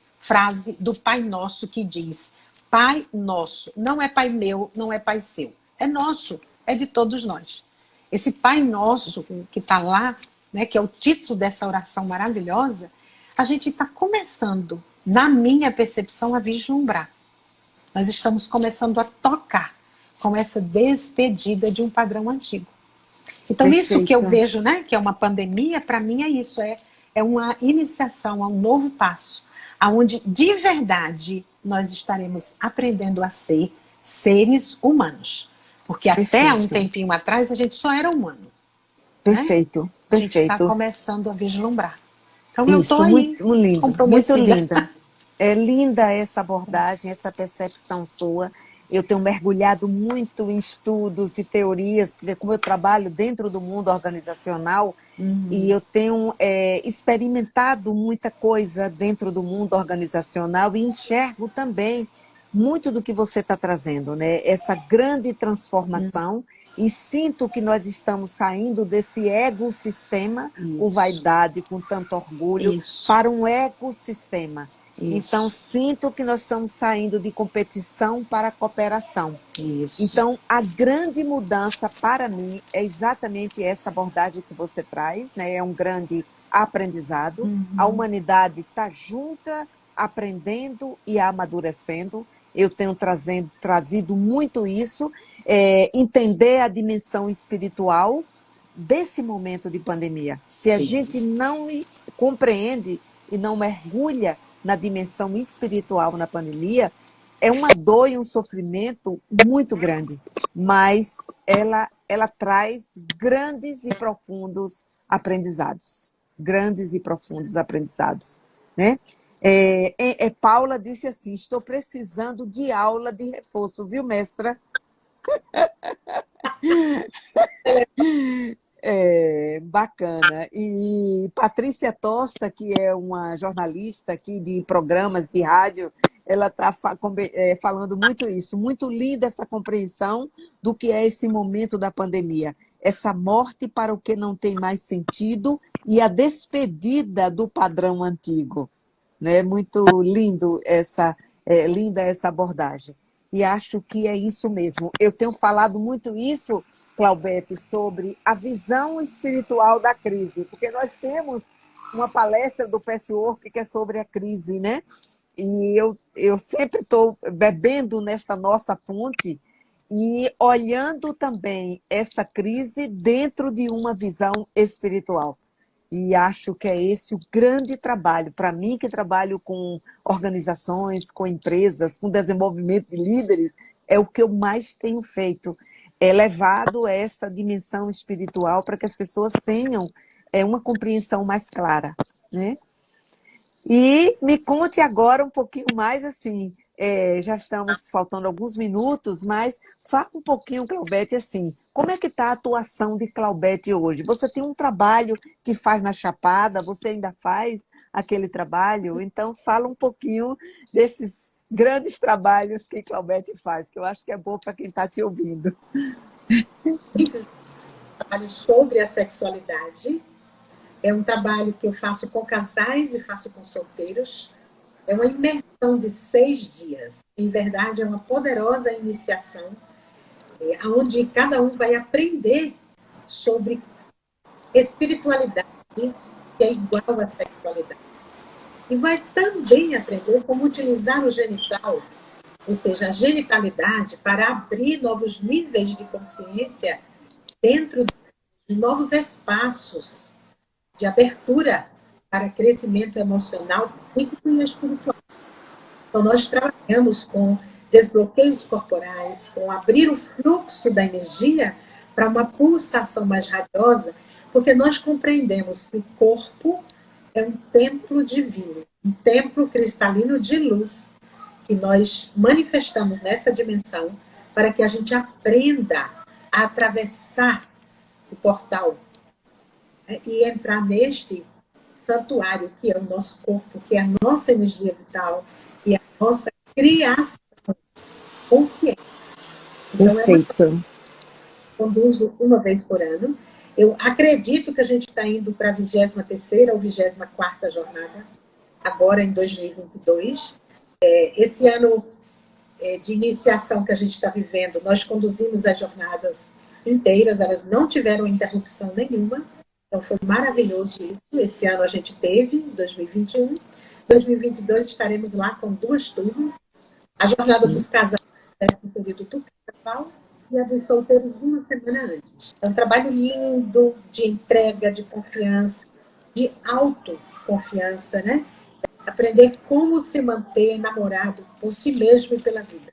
do Pai Nosso que diz: Pai Nosso, não é Pai meu, não é Pai seu, é nosso, é de todos nós. Esse Pai Nosso que está lá, né, que é o título dessa oração maravilhosa, a gente está começando, na minha percepção, a vislumbrar. Nós estamos começando a tocar com essa despedida de um padrão antigo. Então, isso que eu Perfeito. vejo, né, que é uma pandemia, para mim é isso, é uma iniciação a um novo passo, aonde de verdade nós estaremos aprendendo a ser seres humanos. Porque até um Perfeito. tempinho atrás a gente só era humano, né? Perfeito. A gente está Perfeito. começando a vislumbrar. Então eu estou Isso, aí, muito lindo, muito comprometida. linda. É linda essa abordagem, essa percepção sua. Eu tenho mergulhado muito em estudos e teorias, porque como eu trabalho dentro do mundo organizacional, e eu tenho experimentado muita coisa dentro do mundo organizacional e enxergo também muito do que você está trazendo, né? Essa grande transformação, e sinto que nós estamos saindo desse ecossistema, o Isso, vaidade com tanto orgulho, isso, para um ecossistema. Então, isso, sinto que nós estamos saindo de competição para cooperação. isso. Então, a grande mudança para mim é exatamente essa abordagem que você traz, né? É um grande aprendizado. A humanidade está junta, aprendendo e amadurecendo. Eu tenho trazido muito isso, entender a dimensão espiritual desse momento de pandemia. Se a Sim. gente não compreende e não mergulha na dimensão espiritual na pandemia, é uma dor e um sofrimento muito grande, mas ela traz grandes e profundos aprendizados. Grandes e profundos aprendizados. Né? Paula disse assim: estou precisando de aula de reforço, viu, mestra? Bacana. E Patrícia Tosta, que é uma jornalista aqui de programas de rádio, ela está falando muito isso. Muito linda essa compreensão do que é esse momento da pandemia. Essa morte para o que não tem mais sentido e a despedida do padrão antigo. Né? Muito linda essa abordagem. E acho que é isso mesmo. Eu tenho falado muito isso, Claudete, sobre a visão espiritual da crise, porque nós temos uma palestra do PS Work que é sobre a crise, né? E eu sempre estou bebendo nesta nossa fonte e olhando também essa crise dentro de uma visão espiritual. E acho que é esse o grande trabalho, para mim que trabalho com organizações, com empresas, com desenvolvimento de líderes, é o que eu mais tenho feito, é levado essa dimensão espiritual para que as pessoas tenham uma compreensão mais clara. Né? E me conte agora um pouquinho mais, assim, já estamos faltando alguns minutos, mas fala um pouquinho, Claudete, assim, como é que está a atuação de Claudete hoje? Você tem um trabalho que faz na Chapada, você ainda faz aquele trabalho? Então, fala um pouquinho desses grandes trabalhos que Claudete faz, que eu acho que é bom para quem está te ouvindo. Muitos trabalhos sobre a sexualidade. É um trabalho que eu faço com casais e faço com solteiros. É uma imersão de 6 dias. Em verdade, é uma poderosa iniciação, onde cada um vai aprender sobre espiritualidade, que é igual à sexualidade. E vai também aprender como utilizar o genital, ou seja, a genitalidade, para abrir novos níveis de consciência dentro de novos espaços de abertura para crescimento emocional, psíquico e espiritual. Então, nós trabalhamos com desbloqueios corporais, com abrir o fluxo da energia para uma pulsação mais radiosa, porque nós compreendemos que o corpo é um templo divino, um templo cristalino de luz, que nós manifestamos nessa dimensão para que a gente aprenda a atravessar o portal, né, e entrar neste santuário, que é o nosso corpo, que é a nossa energia vital e a nossa criação consciente. Então, Perfeito. conduzo uma vez por ano. Eu acredito que a gente está indo para a 23ª ou 24ª jornada, agora em 2022. Esse ano de iniciação que a gente está vivendo, nós conduzimos as jornadas inteiras, elas não tiveram interrupção nenhuma. Então, foi maravilhoso isso. Esse ano a gente teve, 2021. 2022 estaremos lá com 2 turmas. A jornada dos casais no período do carnaval e a dos solteiros uma semana antes. É um trabalho lindo de entrega, de confiança, de autoconfiança, né? Aprender como se manter enamorado por si mesmo e pela vida.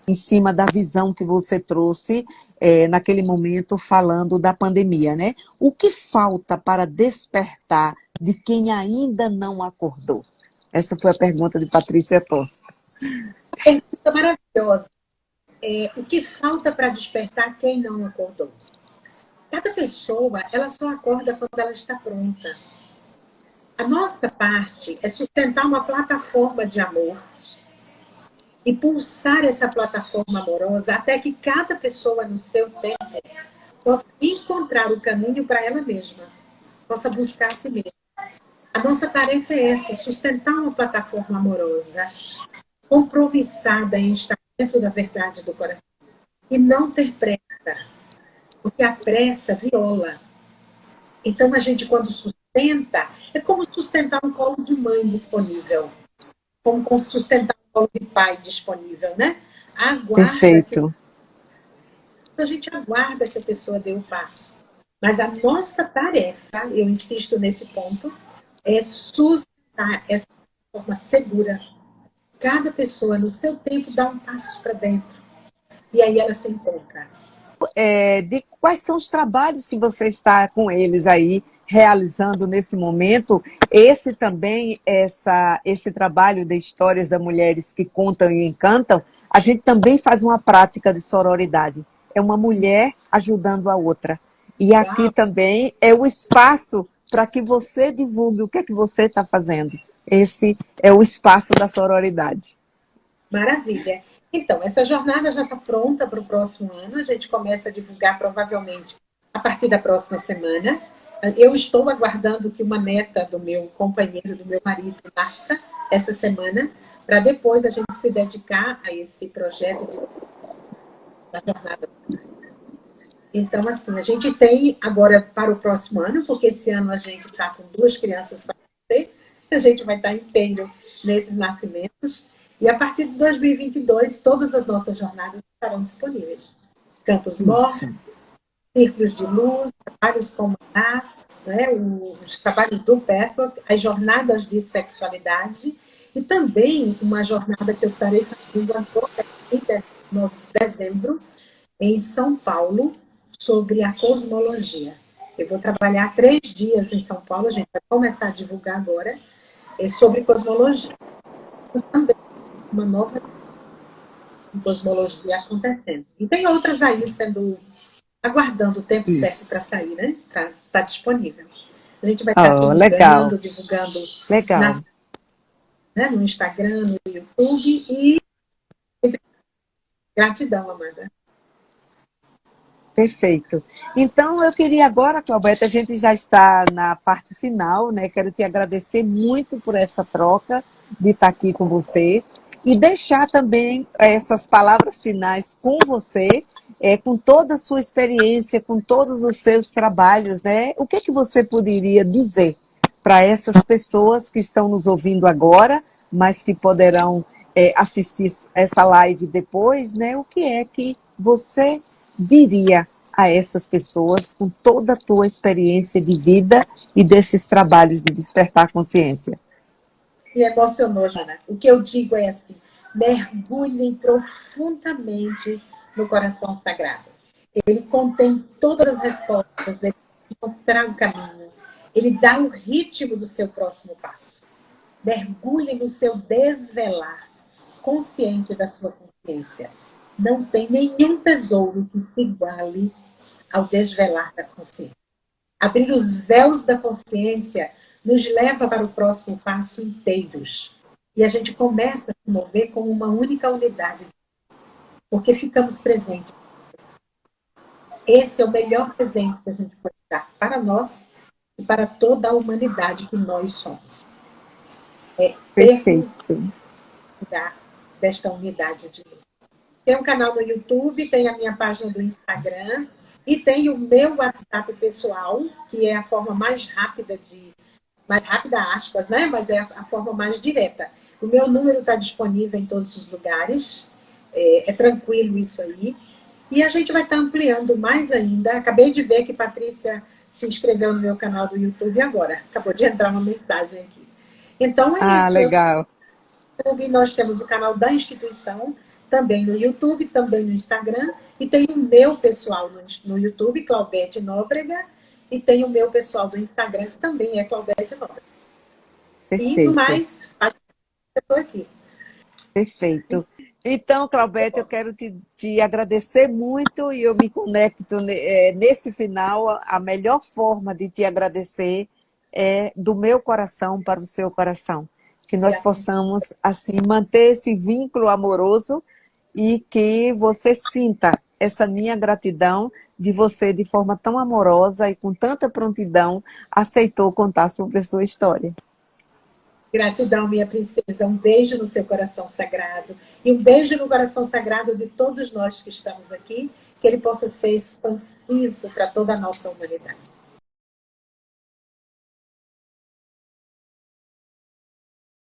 Em cima da visão que você trouxe naquele momento falando da pandemia, né? O que falta para despertar de quem ainda não acordou? Essa foi a pergunta de Patrícia Tosta. Pergunta maravilhosa. O que falta para despertar quem não acordou? Cada pessoa, ela só acorda quando ela está pronta. A nossa parte é sustentar uma plataforma de amor e pulsar essa plataforma amorosa até que cada pessoa, no seu tempo, possa encontrar o caminho para ela mesma, possa buscar a si mesma. A nossa tarefa é essa, sustentar uma plataforma amorosa, compromissada em estar dentro da verdade do coração. E não ter pressa, porque a pressa viola. Então, a gente, quando sustenta, é como sustentar um colo de mãe disponível, como sustentar um colo de pai disponível, né? Perfeito. A gente aguarda que a pessoa dê o passo. Mas a nossa tarefa, eu insisto nesse ponto, é sustentar essa forma segura. Cada pessoa, no seu tempo, dá um passo para dentro. E aí ela se encontra. De quais são os trabalhos que você está com eles aí realizando nesse momento? Esse também, esse trabalho de histórias das mulheres que contam e encantam, a gente também faz uma prática de sororidade. É uma mulher ajudando a outra. E aqui também é o espaço para que você divulgue o que é que você está fazendo. Esse é o espaço da sororidade. Maravilha. Então, essa jornada já está pronta para o próximo ano. A gente começa a divulgar provavelmente a partir da próxima semana. Eu estou aguardando que uma neta do meu companheiro, do meu marido, nasça essa semana, para depois a gente se dedicar a esse projeto da jornada. Então, assim, a gente tem agora para o próximo ano, porque esse ano a gente está com 2 crianças para nascer, a gente vai estar inteiro nesses nascimentos. E a partir de 2022, todas as nossas jornadas estarão disponíveis. Campos mortos, círculos de luz, trabalhos com Maná, né, os trabalhos do Pepper, as jornadas de sexualidade e também uma jornada que eu estarei fazendo agora em dezembro, em São Paulo, sobre a cosmologia. Eu vou trabalhar 3 dias em São Paulo, a gente vai começar a divulgar agora, sobre cosmologia. Também uma nova cosmologia acontecendo. E tem outras aí aguardando o tempo certo para Isso. sair, né? Tá disponível. A gente vai estar Oh, legal, divulgando legal. no Instagram, no YouTube, e gratidão, Amanda. Perfeito. Então, eu queria agora, Claudete, a gente já está na parte final, né? Quero te agradecer muito por essa troca, de estar aqui com você, e deixar também essas palavras finais com você, com toda a sua experiência, com todos os seus trabalhos, né? O que você poderia dizer para essas pessoas que estão nos ouvindo agora, mas que poderão assistir essa live depois, né? O que é que você diria a essas pessoas com toda a tua experiência de vida e desses trabalhos de despertar consciência? Me emocionou, Jana. O que eu digo é assim: mergulhem profundamente no coração sagrado. Ele contém todas as respostas, ele mostrar o caminho, ele dá o ritmo do seu próximo passo. Mergulhe no seu desvelar, consciente da sua consciência. Não tem nenhum tesouro que se iguale ao desvelar da consciência. Abrir os véus da consciência nos leva para o próximo passo inteiros. E a gente começa a se mover como uma única unidade, porque ficamos presentes. Esse é o melhor presente que a gente pode dar para nós e para toda a humanidade que nós somos. É termos Perfeito. desta unidade de luz. Tem um canal no YouTube, tem a minha página do Instagram e tem o meu WhatsApp pessoal, que é a forma mais rápida aspas, né? Mas é a forma mais direta. O meu número está disponível em todos os lugares, é tranquilo isso aí. E a gente vai estar ampliando mais ainda. Acabei de ver que Patrícia se inscreveu no meu canal do YouTube agora. Acabou de entrar uma mensagem aqui. Então é Ah, isso. legal. Nós temos o canal da instituição, também no YouTube, também no Instagram, e tem o meu pessoal no YouTube, Claudete Nóbrega, e tem o meu pessoal do Instagram, que também é Claudete Nóbrega. E no Perfeito. mais, eu estou aqui. Perfeito. Então, Claudete, eu quero te agradecer muito e eu me conecto nesse final. A melhor forma de te agradecer é do meu coração para o seu coração. Que nós possamos, assim, manter esse vínculo amoroso e que você sinta essa minha gratidão de você, de forma tão amorosa e com tanta prontidão, aceitou contar sobre a sua história. Gratidão, minha princesa. Um beijo no seu coração sagrado. E um beijo no coração sagrado de todos nós que estamos aqui. Que ele possa ser expansivo para toda a nossa humanidade.